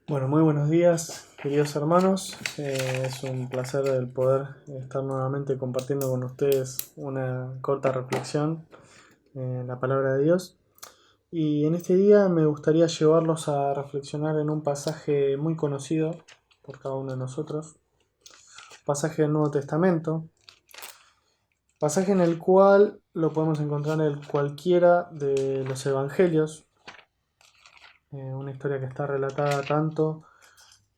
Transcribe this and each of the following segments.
Bueno, muy buenos días, queridos hermanos. Es un placer el poder estar nuevamente compartiendo con ustedes una corta reflexión en la palabra de Dios. Y en este día me gustaría llevarlos a reflexionar en un pasaje muy conocido por cada uno de nosotros, pasaje del Nuevo Testamento, pasaje en el cual lo podemos encontrar en cualquiera de los evangelios, una historia que está relatada tanto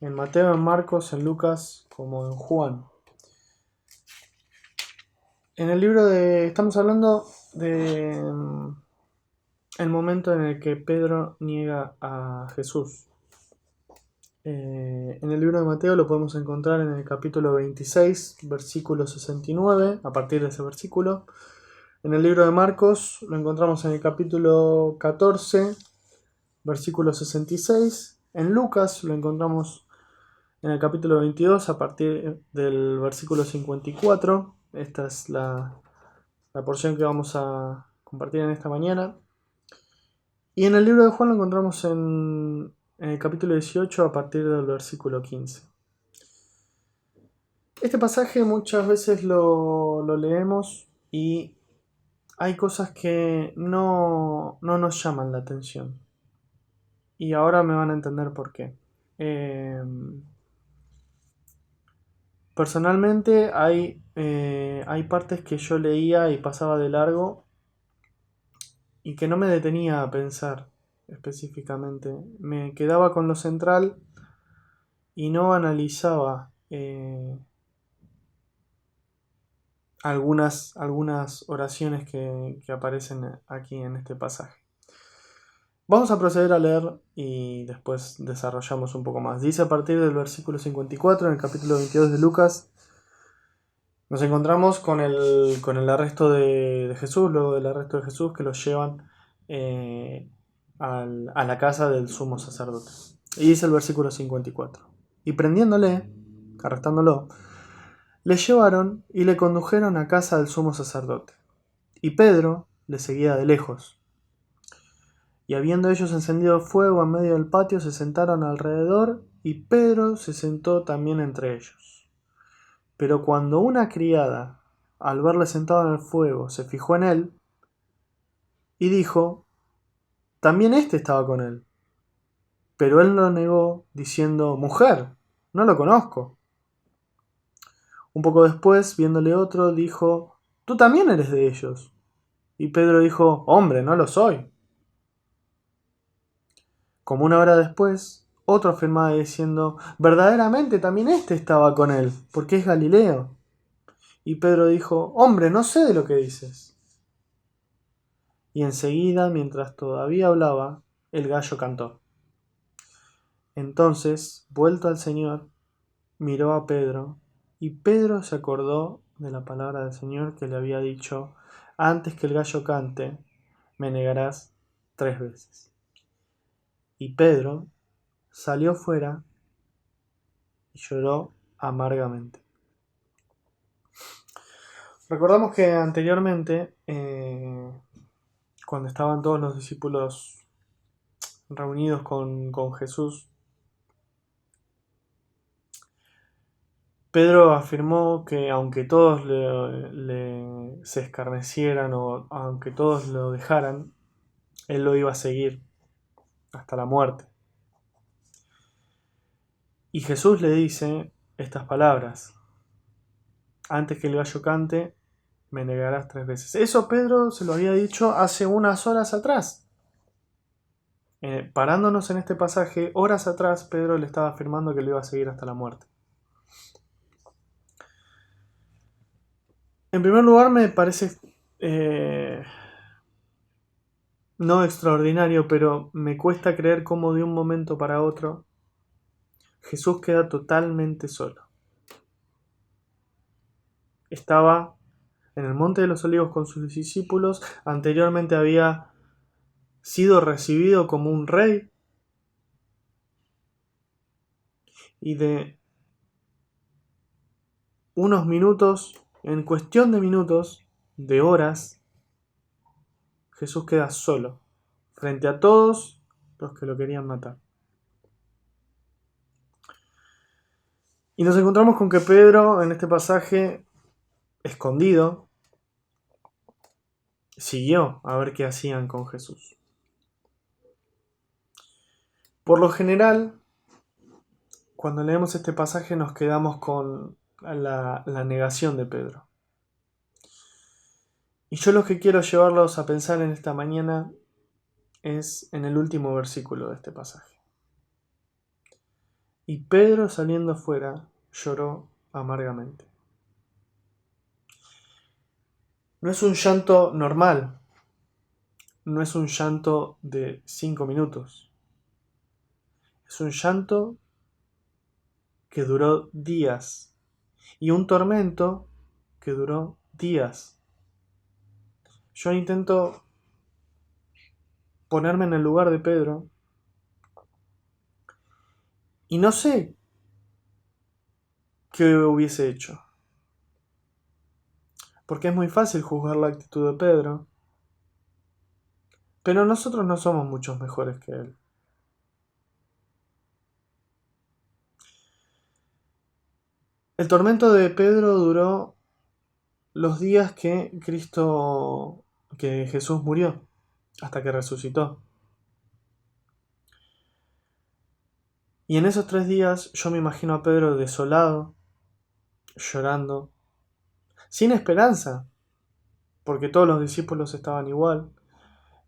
en Mateo, en Marcos, en Lucas como en Juan. En el libro estamos hablando de el momento en el que Pedro niega a Jesús. En el libro de Mateo lo podemos encontrar en el capítulo 26, versículo 69, a partir de ese versículo. En el libro de Marcos lo encontramos en el capítulo 14, versículo 66. En Lucas lo encontramos en el capítulo 22, a partir del versículo 54. Esta es la porción que vamos a compartir en esta mañana. Y en el libro de Juan lo encontramos en el capítulo 18 a partir del versículo 15. Este pasaje muchas veces lo leemos y hay cosas que no nos llaman la atención. Y ahora me van a entender por qué. Personalmente hay partes que yo leía y pasaba de largo y que no me detenía a pensar específicamente. Me quedaba con lo central y no analizaba algunas oraciones que aparecen aquí en este pasaje. Vamos a proceder a leer y después desarrollamos un poco más. Dice a partir del versículo 54 en el capítulo 22 de Lucas. Nos encontramos con el arresto de Jesús, luego del arresto de Jesús que los llevan a la casa del sumo sacerdote. Y dice el versículo 54. Y prendiéndole, arrestándolo, le llevaron y le condujeron a casa del sumo sacerdote. Y Pedro le seguía de lejos. Y habiendo ellos encendido fuego en medio del patio, se sentaron alrededor, y Pedro se sentó también entre ellos. Pero cuando una criada, al verle sentado en el fuego, se fijó en él, y dijo, también éste estaba con él. Pero él lo negó, diciendo, mujer, no lo conozco. Un poco después, viéndole otro, dijo, tú también eres de ellos. Y Pedro dijo, hombre, no lo soy. Como una hora después, otro afirmaba diciendo, verdaderamente también éste estaba con él, porque es Galileo. Y Pedro dijo, hombre, no sé de lo que dices. Y enseguida, mientras todavía hablaba, el gallo cantó. Entonces, vuelto al Señor, miró a Pedro, y Pedro se acordó de la palabra del Señor que le había dicho, antes que el gallo cante, me negarás 3 veces. Y Pedro salió fuera y lloró amargamente. Recordamos que anteriormente, cuando estaban todos los discípulos reunidos con Jesús, Pedro afirmó que aunque todos se escarnecieran o aunque todos lo dejaran, él lo iba a seguir hasta la muerte. Y Jesús le dice estas palabras, antes que el gallo cante, me negarás 3 veces. Eso Pedro se lo había dicho hace unas horas atrás. Parándonos en este pasaje, horas atrás Pedro le estaba afirmando que lo iba a seguir hasta la muerte. En primer lugar me parece no extraordinario, pero me cuesta creer cómo de un momento para otro Jesús queda totalmente solo. Estaba en el Monte de los Olivos con sus discípulos, anteriormente había sido recibido como un rey y de unos minutos, en cuestión de minutos, de horas, Jesús queda solo frente a todos los que lo querían matar. Y nos encontramos con que Pedro, en este pasaje, escondido, siguió a ver qué hacían con Jesús. Por lo general, cuando leemos este pasaje nos quedamos con la negación de Pedro. Y yo lo que quiero llevarlos a pensar en esta mañana es en el último versículo de este pasaje. Y Pedro, saliendo afuera, lloró amargamente. No es un llanto normal, no es un llanto de 5 minutos. Es un llanto que duró días y un tormento que duró días. Yo intento ponerme en el lugar de Pedro y no sé qué hubiese hecho. Porque es muy fácil juzgar la actitud de Pedro, pero nosotros no somos muchos mejores que él. El tormento de Pedro duró los días que Jesús murió, hasta que resucitó. Y en esos 3 días yo me imagino a Pedro desolado, llorando, sin esperanza, porque todos los discípulos estaban igual,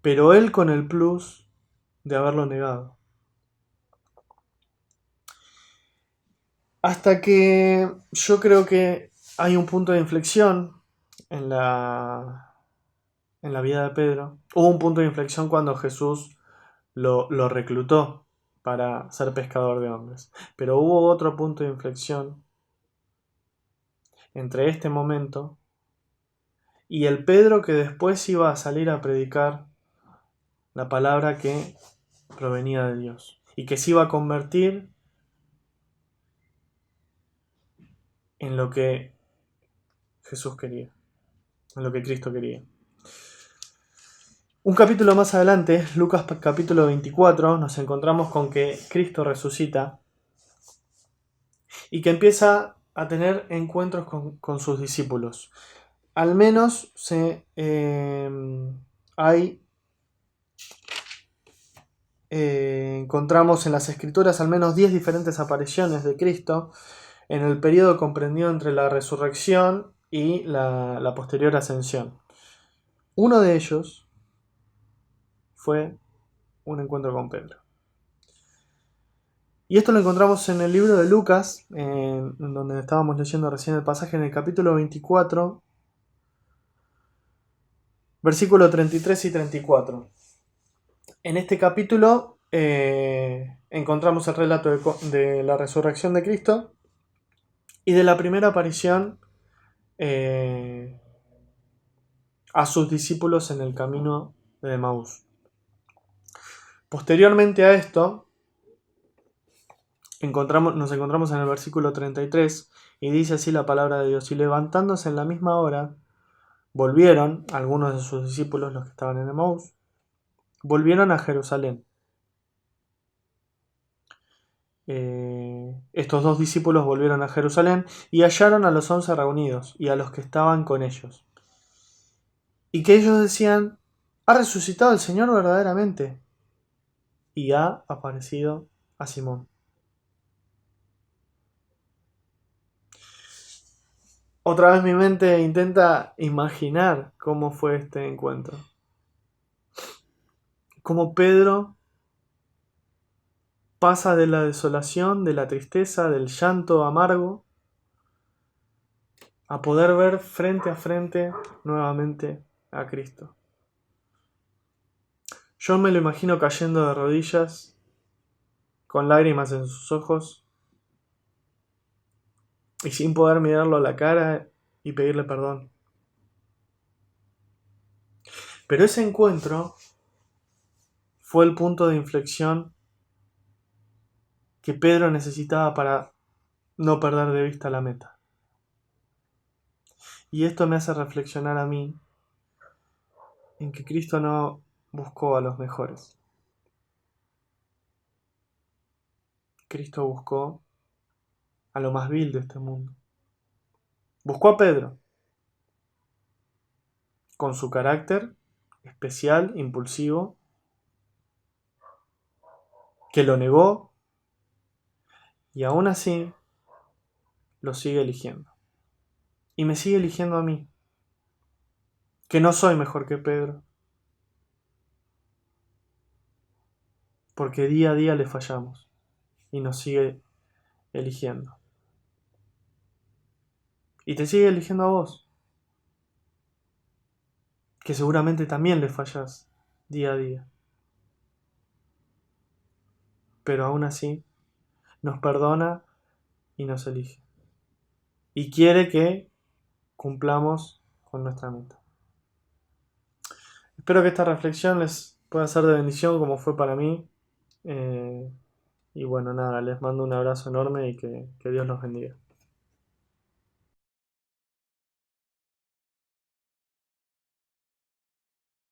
pero él con el plus de haberlo negado. Hasta que yo creo que hay un punto de inflexión en la vida de Pedro. Hubo un punto de inflexión cuando Jesús lo reclutó para ser pescador de hombres. Pero hubo otro punto de inflexión entre este momento y el Pedro que después iba a salir a predicar la palabra que provenía de Dios y que se iba a convertir en lo que Jesús quería, en lo que Cristo quería. Un capítulo más adelante, Lucas capítulo 24, nos encontramos con que Cristo resucita y que empieza a tener encuentros con sus discípulos. Al menos encontramos en las escrituras al menos 10 diferentes apariciones de Cristo en el periodo comprendido entre la resurrección y la posterior ascensión. Uno de ellos fue un encuentro con Pedro. Y esto lo encontramos en el libro de Lucas, en donde estábamos leyendo recién el pasaje, en el capítulo 24, versículos 33 y 34. En este capítulo encontramos el relato de la resurrección de Cristo y de la primera aparición a sus discípulos en el camino de Emaús. Posteriormente a esto, nos encontramos en el versículo 33 y dice así la palabra de Dios: y levantándose en la misma hora, volvieron algunos de sus discípulos, los que estaban en Emaús, volvieron a Jerusalén. Estos 2 discípulos volvieron a Jerusalén y hallaron a los 11 reunidos y a los que estaban con ellos. Y que ellos decían: ha resucitado el Señor verdaderamente y ha aparecido a Simón. Otra vez mi mente intenta imaginar cómo fue este encuentro. Cómo Pedro pasa de la desolación, de la tristeza, del llanto amargo, a poder ver frente a frente nuevamente a Cristo. Yo me lo imagino cayendo de rodillas, con lágrimas en sus ojos, y sin poder mirarlo a la cara y pedirle perdón. Pero ese encuentro fue el punto de inflexión que Pedro necesitaba para no perder de vista la meta. Y esto me hace reflexionar a mí en que Cristo no buscó a los mejores. Cristo buscó a lo más vil de este mundo. Buscó a Pedro, con su carácter especial, impulsivo, que lo negó y aún así lo sigue eligiendo. Y me sigue eligiendo a mí, que no soy mejor que Pedro, porque día a día le fallamos y nos sigue eligiendo. Y te sigue eligiendo a vos, que seguramente también le fallas día a día. Pero aún así nos perdona y nos elige. Y quiere que cumplamos con nuestra meta. Espero que esta reflexión les pueda ser de bendición como fue para mí. Y bueno, nada, les mando un abrazo enorme y que Dios los bendiga.